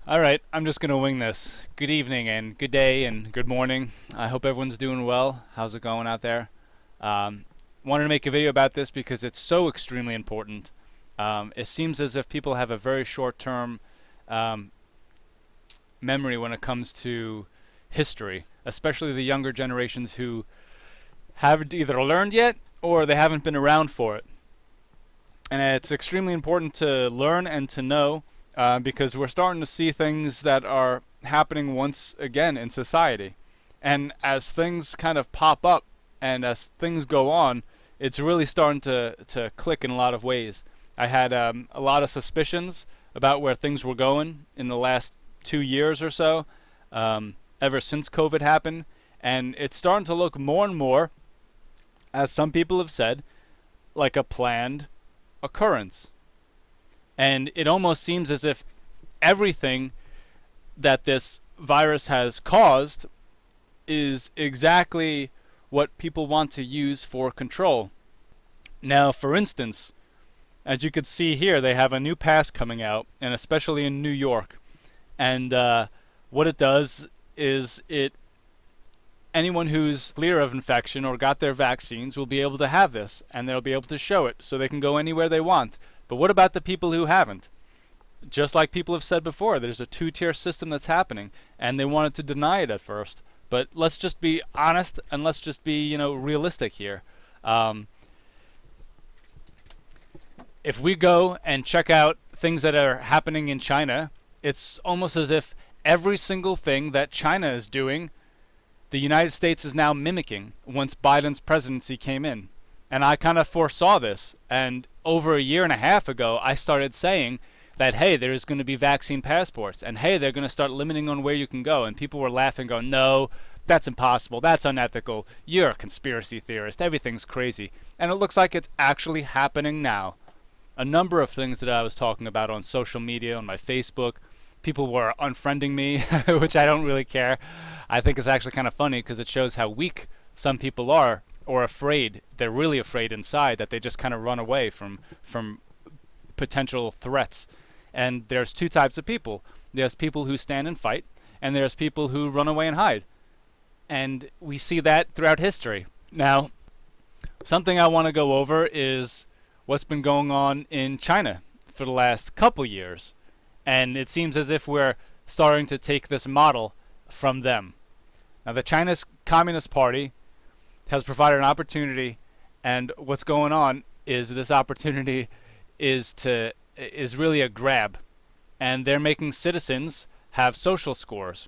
Alright, I'm just gonna wing this. Good evening and good day and good morning. I hope everyone's doing well. How's it going out there? Um, Wanted to make a video about this because it's so extremely important. It seems as if people have a very short term um, memory when it comes to history, especially the younger generations who haven't either learned yet or they haven't been around for it. And it's extremely important to learn and to know because we're starting to see things that are happening once again in society. And as things kind of pop up and as things go on, it's really starting to click in a lot of ways. I had a lot of suspicions about where things were going in the last 2 years or so, ever since COVID happened. And it's starting to look more and more, as some people have said, like a planned occurrence. And it almost seems as if everything that this virus has caused is exactly what people want to use for control. Now, for instance, as you could see here, they have a new pass coming out, and especially in New York. And what it does is anyone who's clear of infection or got their vaccines will be able to have this, and they'll be able to show it so they can go anywhere they want. But what about the people who haven't? Just like people have said before, there's a two-tier system that's happening, and they wanted to deny it at first. But let's just be honest and let's just be, realistic here. If we go and check out things that are happening in China, it's almost as if every single thing that China is doing, the United States is now mimicking once Biden's presidency came in. And I kind of foresaw this. And over a year and a half ago, I started saying that, hey, there's going to be vaccine passports. And, hey, they're going to start limiting on where you can go. And people were laughing, going, no, that's impossible. That's unethical. You're a conspiracy theorist. Everything's crazy. And it looks like it's actually happening now. A number of things that I was talking about on social media, on my Facebook, people were unfriending me, which I don't really care. I think it's actually kind of funny because it shows how weak some people are, or afraid. They're really afraid inside that they just kind of run away from potential threats. And there's two types of people. There's people who stand and fight, and there's people who run away and hide. And we see that throughout history. Now, something I want to go over is what's been going on in China for the last couple years. And it seems as if we're starting to take this model from them. Now, the Chinese Communist Party has provided an opportunity, and what's going on is this opportunity is really a grab, and they're making citizens have social scores,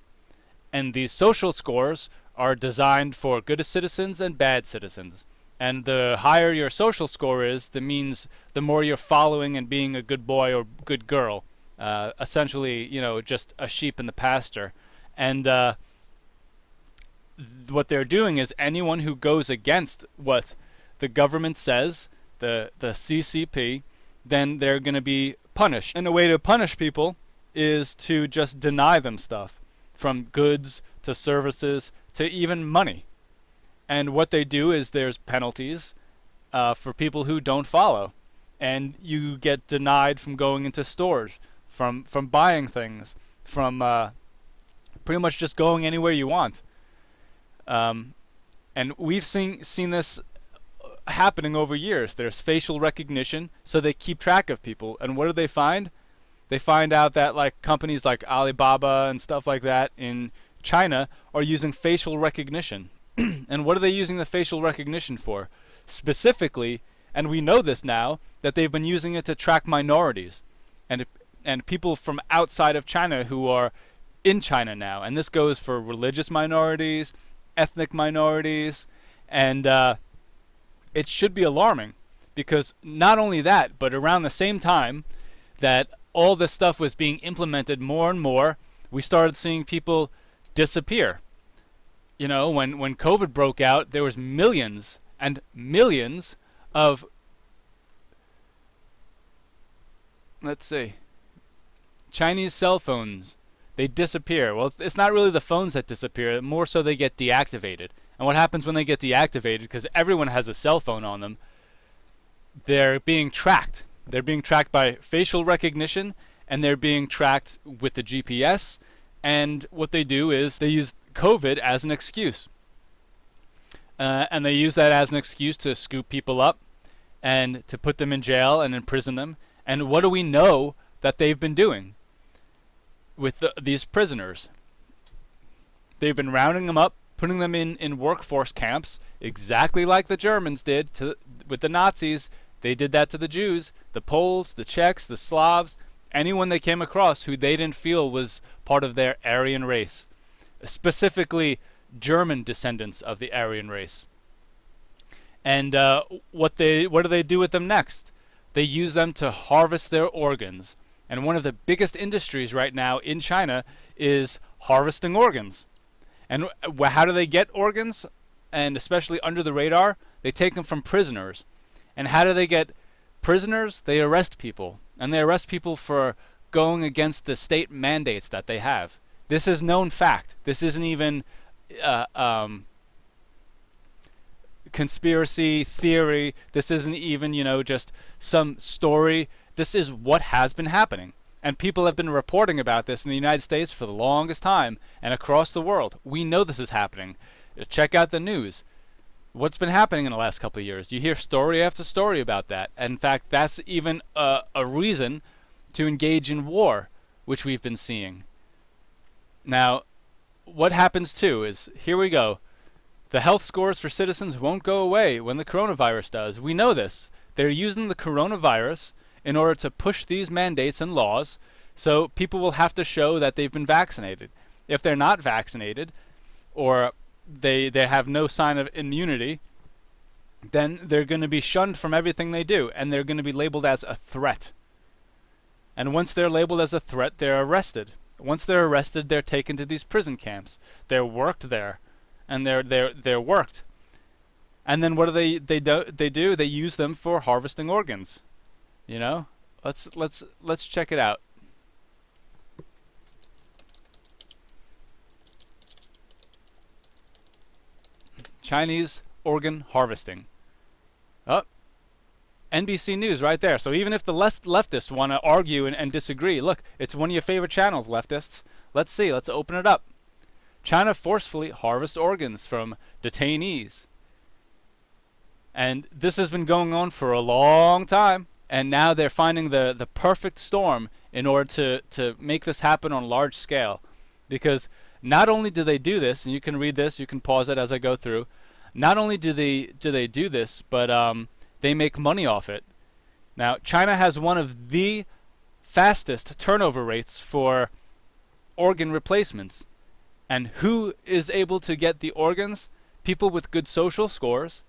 and these social scores are designed for good citizens and bad citizens. And the higher your social score is, that means the more you're following and being a good boy or good girl. Essentially, just a sheep in the pasture. And what they're doing is anyone who goes against what the government says, the CCP, then they're going to be punished. And the way to punish people is to just deny them stuff, from goods to services to even money. And what they do is there's penalties for people who don't follow. And you get denied from going into stores, from buying things, from pretty much just going anywhere you want. And we've seen this happening over years. There's facial recognition, so they keep track of people. And what do they find? They find out that like companies like Alibaba and stuff like that in China are using facial recognition. And what are they using the facial recognition for? Specifically, and we know this now, that they've been using it to track minorities and people from outside of China who are in China now. And this goes for religious minorities, ethnic minorities, and it should be alarming, because not only that, but around the same time that all this stuff was being implemented more and more, we started seeing people disappear. When COVID broke out, there was millions and millions of, Chinese cell phones. They disappear. Well, it's not really the phones that disappear, more so they get deactivated. And what happens when they get deactivated, because everyone has a cell phone on them, they're being tracked. They're being tracked by facial recognition, and they're being tracked with the GPS. And what they do is they use COVID as an excuse. And they use that as an excuse to scoop people up and to put them in jail and imprison them. And what do we know that they've been doing with these prisoners? They've been rounding them up, putting them in workforce camps, exactly like the Germans did with the Nazis. They did that to the Jews, the Poles, the Czechs, the Slavs, anyone they came across who they didn't feel was part of their Aryan race, specifically German descendants of the Aryan race. And what do they do with them next? They use them to harvest their organs. And one of the biggest industries right now in China is harvesting organs. And how do they get organs? And especially under the radar, they take them from prisoners. And how do they get prisoners? They arrest people. And they arrest people for going against the state mandates that they have. This is known fact. This isn't even conspiracy theory. This isn't even, just some story. This is what has been happening. And people have been reporting about this in the United States for the longest time and across the world. We know this is happening. Check out the news. What's been happening in the last couple of years? You hear story after story about that. And in fact, that's even a reason to engage in war, which we've been seeing. Now, what happens too is, here we go. The health scores for citizens won't go away when the coronavirus does. We know this. They're using the coronavirus in order to push these mandates and laws, so people will have to show that they've been vaccinated. If they're not vaccinated, or they have no sign of immunity, then they're going to be shunned from everything they do, and they're going to be labeled as a threat. And once they're labeled as a threat, they're arrested. Once they're arrested, they're taken to these prison camps. They're worked there, and they're worked. And then what do they do? They use them for harvesting organs. Let's check it out. Chinese organ harvesting. Oh, NBC News right there. So even if the leftists want to argue and disagree, look, it's one of your favorite channels, leftists. Let's see. Let's open it up. China forcefully harvests organs from detainees. And this has been going on for a long time. And now they're finding the perfect storm in order to make this happen on a large scale. Because not only do they do this, and you can read this, you can pause it as I go through. Not only do they do this, but they make money off it. Now, China has one of the fastest turnover rates for organ replacements. And who is able to get the organs? People with good social scores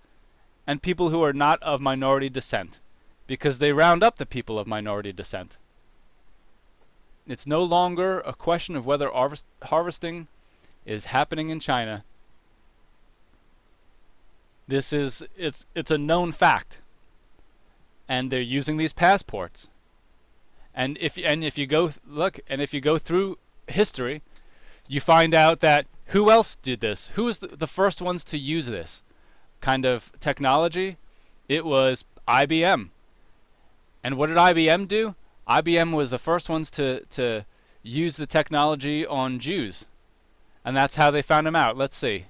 and people who are not of minority descent. Because they round up the people of minority descent. It's no longer a question of whether harvesting is happening in China. It's a known fact. And they're using these passports. And if you go through history, you find out that who else did this? Who was the first ones to use this kind of technology? It was IBM. And what did IBM do? IBM was the first ones to use the technology on Jews. And that's how they found them out. Let's see.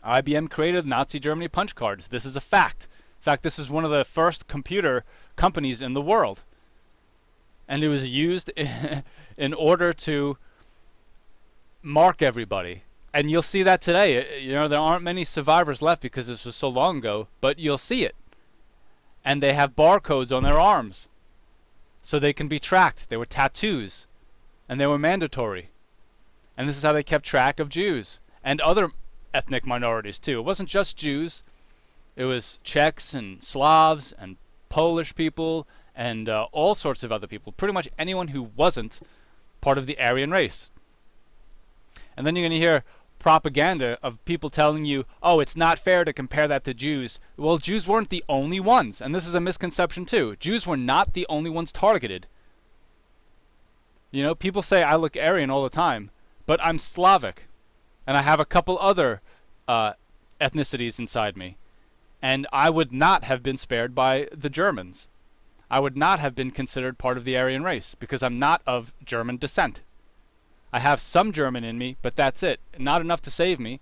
IBM created Nazi Germany punch cards. This is a fact. In fact, this is one of the first computer companies in the world. And it was used in order to mark everybody. And you'll see that today. There aren't many survivors left because this was so long ago, but you'll see it. And they have barcodes on their arms, so they can be tracked. They were tattoos, and they were mandatory. And this is how they kept track of Jews and other ethnic minorities too. It wasn't just Jews. It was Czechs and Slavs and Polish people and all sorts of other people. Pretty much anyone who wasn't part of the Aryan race. And then you're going to hear propaganda of people telling you, oh, it's not fair to compare that to Jews. Well, Jews weren't the only ones, and this is a misconception too. Jews were not the only ones targeted. People say I look Aryan all the time, but I'm Slavic, and I have a couple other ethnicities inside me, and I would not have been spared by the Germans. I would not have been considered part of the Aryan race because I'm not of German descent. I have some German in me, but that's it. Not enough to save me.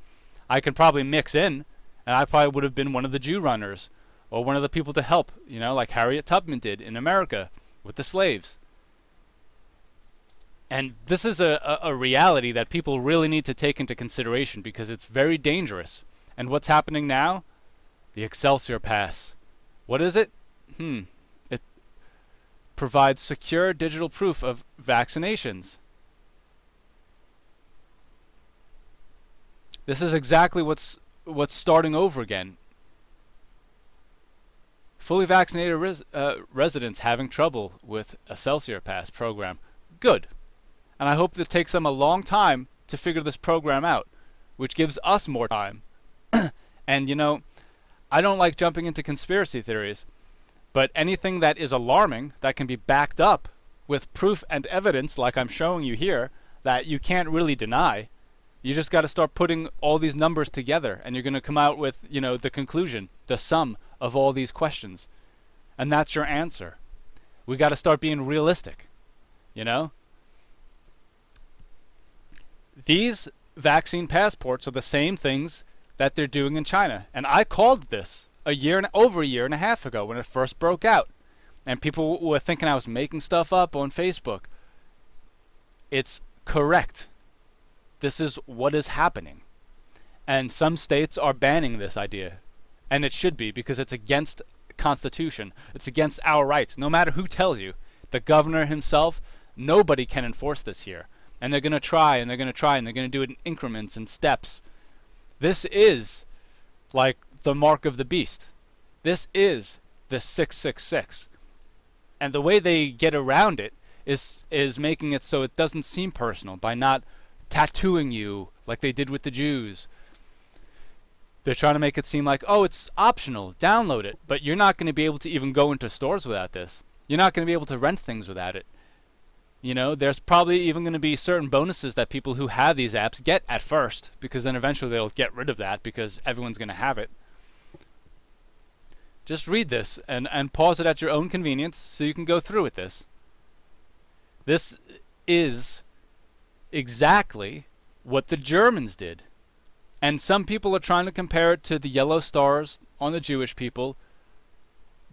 I could probably mix in, and I probably would have been one of the Jew runners or one of the people to help, like Harriet Tubman did in America with the slaves. And this is a reality that people really need to take into consideration because it's very dangerous. And what's happening now? The Excelsior Pass. What is it? It provides secure digital proof of vaccinations. This is exactly what's starting over again. Fully vaccinated residents having trouble with Excelsior Pass program. Good. And I hope it takes them a long time to figure this program out, which gives us more time. And I don't like jumping into conspiracy theories, but anything that is alarming, that can be backed up with proof and evidence like I'm showing you here, that you can't really deny, you just got to start putting all these numbers together, and you're going to come out with, the conclusion, the sum of all these questions. And that's your answer. We got to start being realistic, These vaccine passports are the same things that they're doing in China. And I called this over a year and a half ago when it first broke out. And people were thinking I was making stuff up on Facebook. It's correct. This is what is happening. And some states are banning this idea. And it should be, because it's against Constitution. It's against our rights. No matter who tells you. The governor himself, nobody can enforce this here. And they're going to try, and they're going to try, and they're going to do it in increments and steps. This is like the mark of the beast. This is the 666. And the way they get around it is making it so it doesn't seem personal by not tattooing you like they did with the Jews. They're trying to make it seem like, oh, it's optional, download it. But you're not going to be able to even go into stores without this. You're not going to be able to rent things without it. There's probably even going to be certain bonuses that people who have these apps get at first, because then eventually they'll get rid of that because everyone's going to have it. Just read this and pause it at your own convenience so you can go through with this. This is exactly what the Germans did. And some people are trying to compare it to the yellow stars on the Jewish people,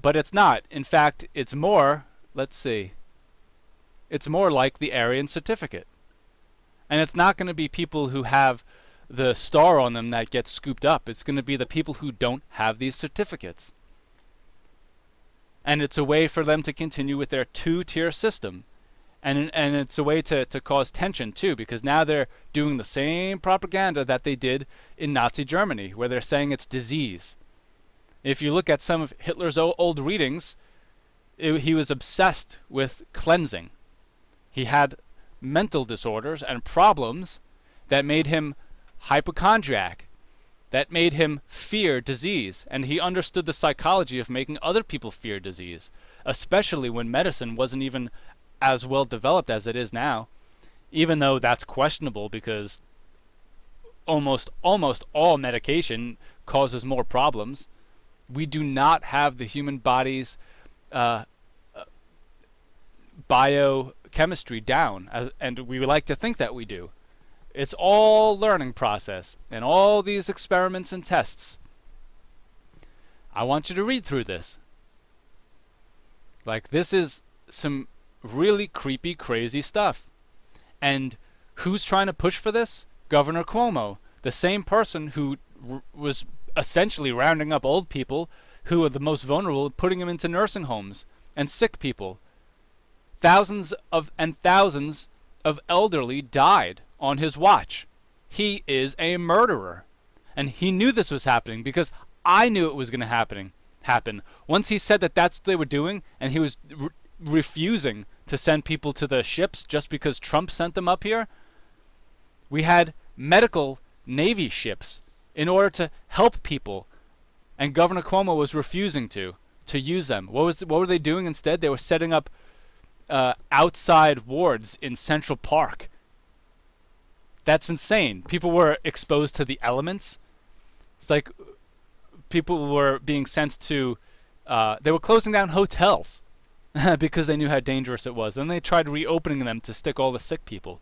but it's not. In fact, it's more, it's more like the Aryan certificate. And it's not going to be people who have the star on them that get scooped up. It's going to be the people who don't have these certificates. And it's a way for them to continue with their two-tier system. And it's a way to cause tension, too, because now they're doing the same propaganda that they did in Nazi Germany, where they're saying it's disease. If you look at some of Hitler's old readings, he was obsessed with cleansing. He had mental disorders and problems that made him hypochondriac, that made him fear disease, and he understood the psychology of making other people fear disease, especially when medicine wasn't even as well developed as it is now, even though that's questionable because almost all medication causes more problems. We do not have the human body's biochemistry down, and we like to think that we do. It's all learning process and all these experiments and tests. I want you to read through this. This is some really creepy, crazy stuff. And who's trying to push for this? Governor Cuomo, the same person who was essentially rounding up old people who are the most vulnerable, putting them into nursing homes, and sick people. Thousands of elderly died on his watch. He is a murderer. And he knew this was happening because I knew it was going to happen. Once he said that that's what they were doing, and he was refusing to send people to the ships just because Trump sent them up here, we had medical Navy ships in order to help people, and Governor Cuomo was refusing to use them. What were they doing instead? They were setting up outside wards in Central Park. That's insane. People were exposed to the elements. It's like people were being sent to they were closing down hotels because they knew how dangerous it was. Then they tried reopening them to stick all the sick people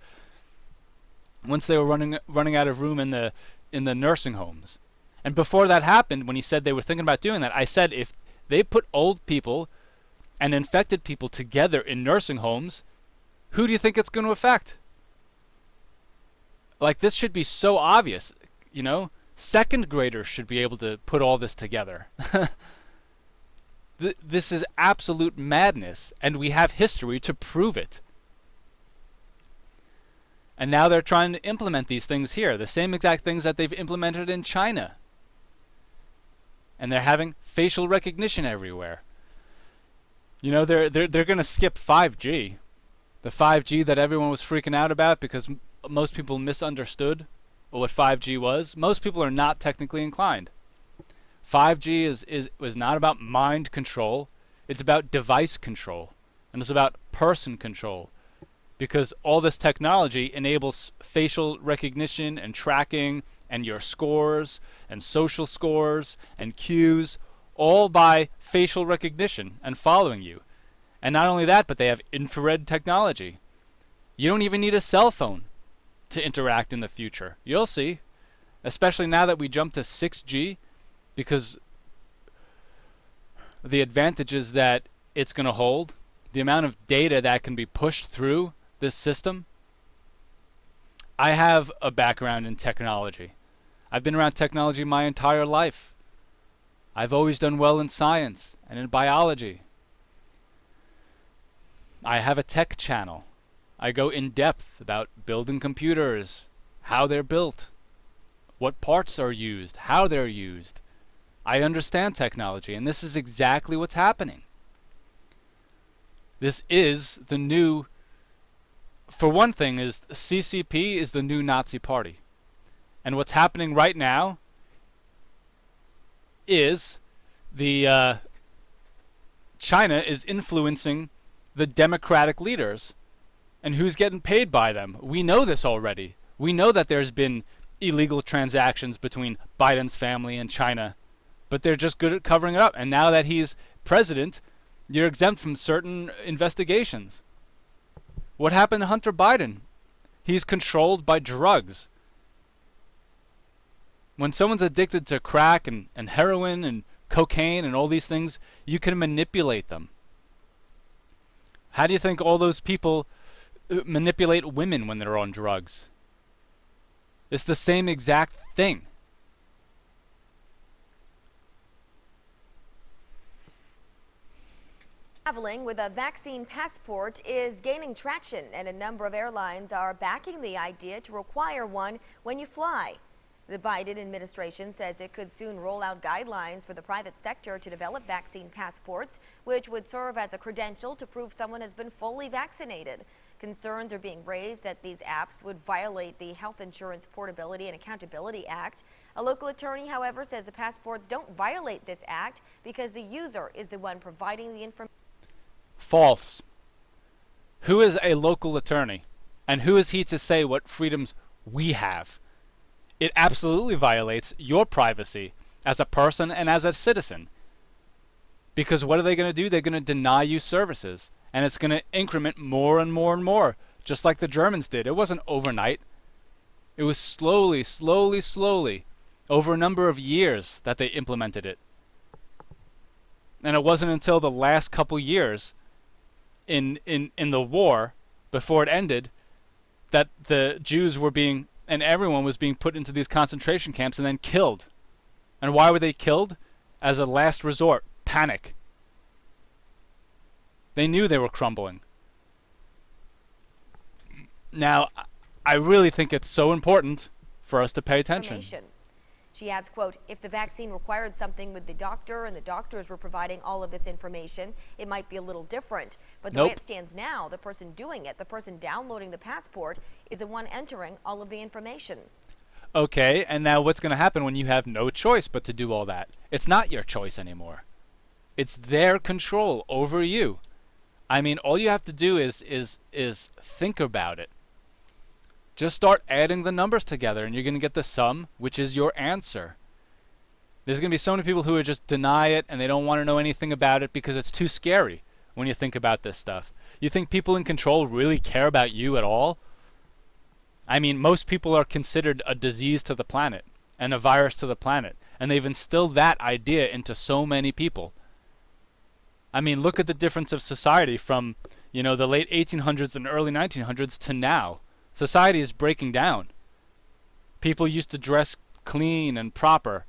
once they were running out of room in the nursing homes. And before that happened, when he said they were thinking about doing that, I said if they put old people and infected people together in nursing homes, who do you think it's going to affect? Like, this should be so obvious, you know? Second graders should be able to put all this together. This is absolute madness, and we have history to prove it. And now they're trying to implement these things here, the same exact things that they've implemented in China. And they're having facial recognition everywhere. You know, they're going to skip 5G. The 5G that everyone was freaking out about because most people misunderstood what 5G was. Most people are not technically inclined. 5G was not about mind control. It's about device control. And it's about person control. Because all this technology enables facial recognition and tracking and your scores and social scores and cues, all by facial recognition and following you. And not only that, but they have infrared technology. You don't even need a cell phone to interact in the future. You'll see. Especially now that we jump to 6G, because the advantages that it's going to hold, the amount of data that can be pushed through this system. I have a background in technology. I've been around technology my entire life. I've always done well in science and in biology. I have a tech channel. I go in depth about building computers, how they're built, what parts are used, how they're used. I understand technology, and this is exactly what's happening. This is the new, for one thing, is CCP is the new Nazi party. And what's happening right now is China is influencing the democratic leaders. And who's getting paid by them? We know this already. We know that there's been illegal transactions between Biden's family and China. But they're just good at covering it up. And now that he's president, you're exempt from certain investigations. What happened to Hunter Biden? He's controlled by drugs. When someone's addicted to crack and heroin and cocaine and all these things, you can manipulate them. How do you think all those people manipulate women when they're on drugs? It's the same exact thing. Traveling with a vaccine passport is gaining traction, and a number of airlines are backing the idea to require one when you fly. The Biden administration says it could soon roll out guidelines for the private sector to develop vaccine passports, which would serve as a credential to prove someone has been fully vaccinated. Concerns are being raised that these apps would violate the Health Insurance Portability and Accountability Act. A local attorney, however, says the passports don't violate this act because the user is the one providing the information. False. Who is a local attorney? And who is he to say what freedoms we have? It absolutely violates your privacy as a person and as a citizen. Because what are they going to do? They're going to deny you services. And it's going to increment more and more and more, just like the Germans did. It wasn't overnight. It was slowly, slowly, slowly, over a number of years that they implemented it. And it wasn't until the last couple years in the war, before it ended, that the Jews were being, and everyone was being put into these concentration camps and then killed. And why were they killed? As a last resort. Panic. They knew they were crumbling. Now, I really think it's so important for us to pay attention. She adds, quote, if the vaccine required something with the doctor and the doctors were providing all of this information, it might be a little different. But the way it stands now, the person doing it, the person downloading the passport, is the one entering all of the information. Okay, and now what's going to happen when you have no choice but to do all that? It's not your choice anymore. It's their control over you. I mean, all you have to do is think about it. Just start adding the numbers together and you're going to get the sum, which is your answer. There's going to be so many people who would just deny it and they don't want to know anything about it because it's too scary. when you think about this stuff. You think people in control really care about you at all? I mean, most people are considered a disease to the planet and a virus to the planet, and they've instilled that idea into so many people. I mean, look at the difference of society from, the late 1800s and early 1900s to now. Society is breaking down. People used to dress clean and proper.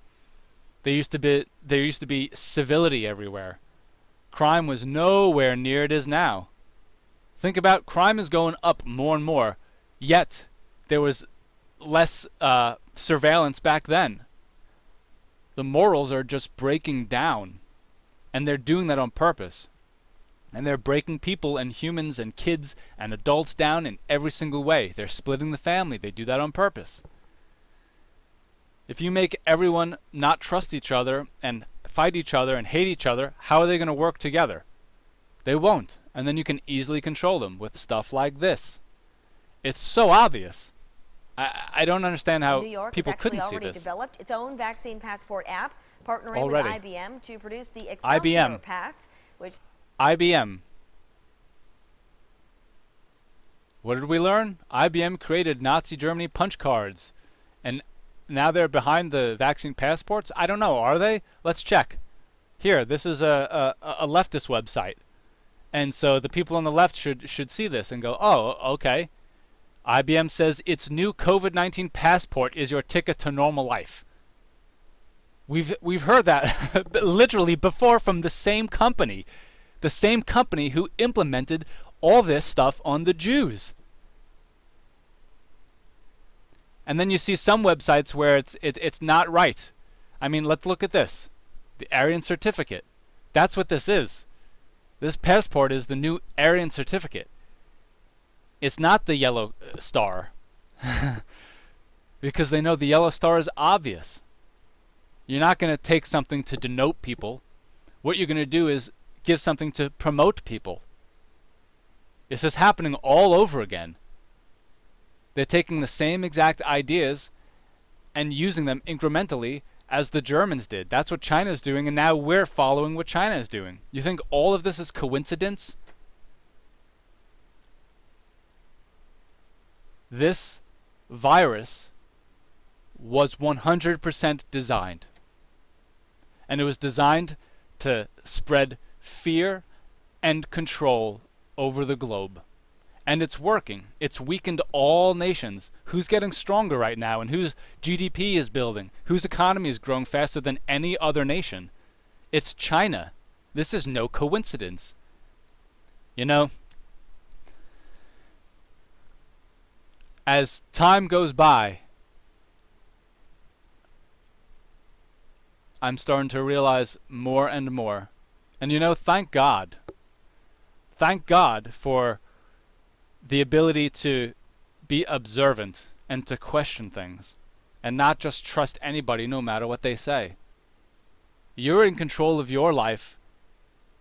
There used to be civility everywhere. Crime was nowhere near it is now. Think about crime is going up more and more, yet there was less surveillance back then. The morals are just breaking down, and they're doing that on purpose. And they're breaking people and humans and kids and adults down in every single way. They're splitting the family. They do that on purpose. If you make everyone not trust each other and fight each other and hate each other, how are they going to work together? They won't. And then you can easily control them with stuff like this. It's so obvious. I don't understand how people couldn't see this. New York has actually already developed its own vaccine passport app, partnering with IBM to produce the Excelsior Pass, which... IBM. What did we learn? IBM created Nazi Germany punch cards. And now they're behind the vaccine passports? I don't know. Are they? Let's check. Here, this is a leftist website. And so the people on the left should see this and go, oh, okay. IBM says its new COVID-19 passport is your ticket to normal life. We've heard that literally before from the same company. The same company who implemented all this stuff on the Jews. And then you see some websites where it's not right. I mean, let's look at this. The Aryan certificate. That's what this is. This passport is the new Aryan certificate. It's not the yellow star. Because they know the yellow star is obvious. You're not going to take something to denote people. What you're going to do is give something to promote people. This is happening all over again. They're taking the same exact ideas and using them incrementally as the Germans did. That's what China's doing, and now we're following what China is doing. You think all of this is coincidence? This virus was 100% designed. And it was designed to spread fear and control over the globe. And it's working. It's weakened all nations. Who's getting stronger right now and whose GDP is building? Whose economy is growing faster than any other nation? It's China. This is no coincidence. As time goes by, I'm starting to realize more and more. And thank God. Thank God for the ability to be observant and to question things and not just trust anybody no matter what they say. You're in control of your life,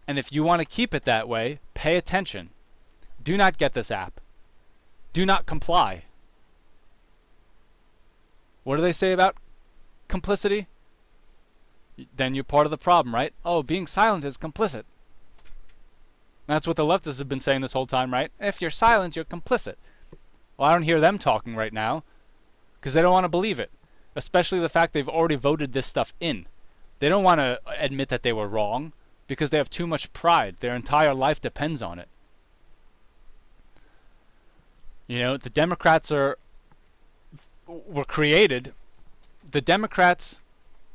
and if you want to keep it that way, pay attention. Do not get this app. Do not comply. What do they say about complicity? Then you're part of the problem, right? Oh, being silent is complicit. That's what the leftists have been saying this whole time, right? If you're silent, you're complicit. Well, I don't hear them talking right now because they don't want to believe it, especially the fact they've already voted this stuff in. They don't want to admit that they were wrong because they have too much pride. Their entire life depends on it. The Democrats were created. The Democrats,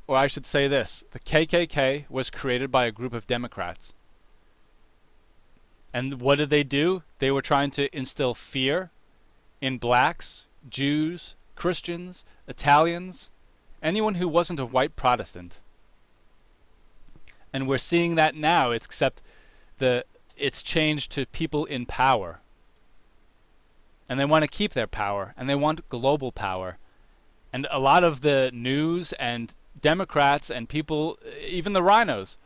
or I should say this, the KKK was created by a group of Democrats. And what did they do? They were trying to instill fear in blacks, Jews, Christians, Italians, anyone who wasn't a white Protestant. And we're seeing that now, except it's changed to people in power. And they want to keep their power, and they want global power. And a lot of the news and Democrats and people, even the rhinos,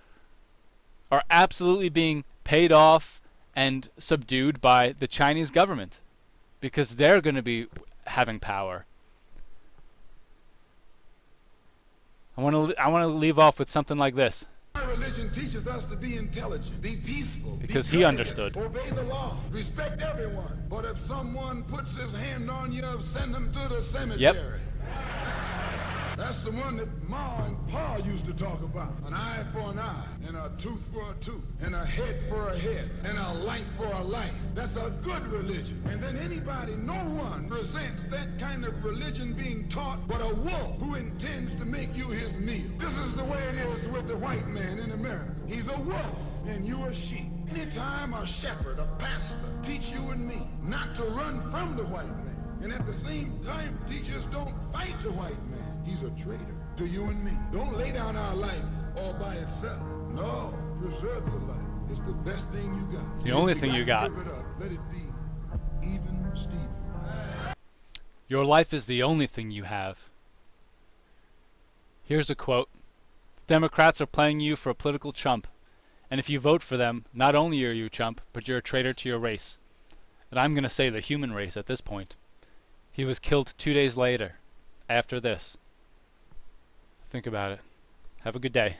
are absolutely being paid off and subdued by the Chinese government because they're going to be having power. I want to leave off with something like this. My religion religion teaches us to be intelligent, be peaceful, Because be he courteous, understood. obey the law, respect everyone. But if someone puts his hand on you, send them to the cemetery. Yep. That's the one that Ma and Pa used to talk about. An eye for an eye, and a tooth for a tooth, and a head for a head, and a life for a life. That's a good religion. And then anybody, no one presents that kind of religion being taught but a wolf who intends to make you his meal. This is the way it is with the white man in America. He's a wolf, and you a sheep. Anytime a shepherd, a pastor, teach you and me not to run from the white man, and at the same time teach us don't fight the white man, he's a traitor to you and me. Don't lay down our life all by itself. No, preserve your life. It's the best thing you got. It's the only thing you got. Give it up. Let it be even Steven. Your life is the only thing you have. Here's a quote. Democrats are playing you for a political chump. And if you vote for them, not only are you a chump, but you're a traitor to your race. And I'm going to say the human race at this point. He was killed 2 days later, after this. Think about it. Have a good day.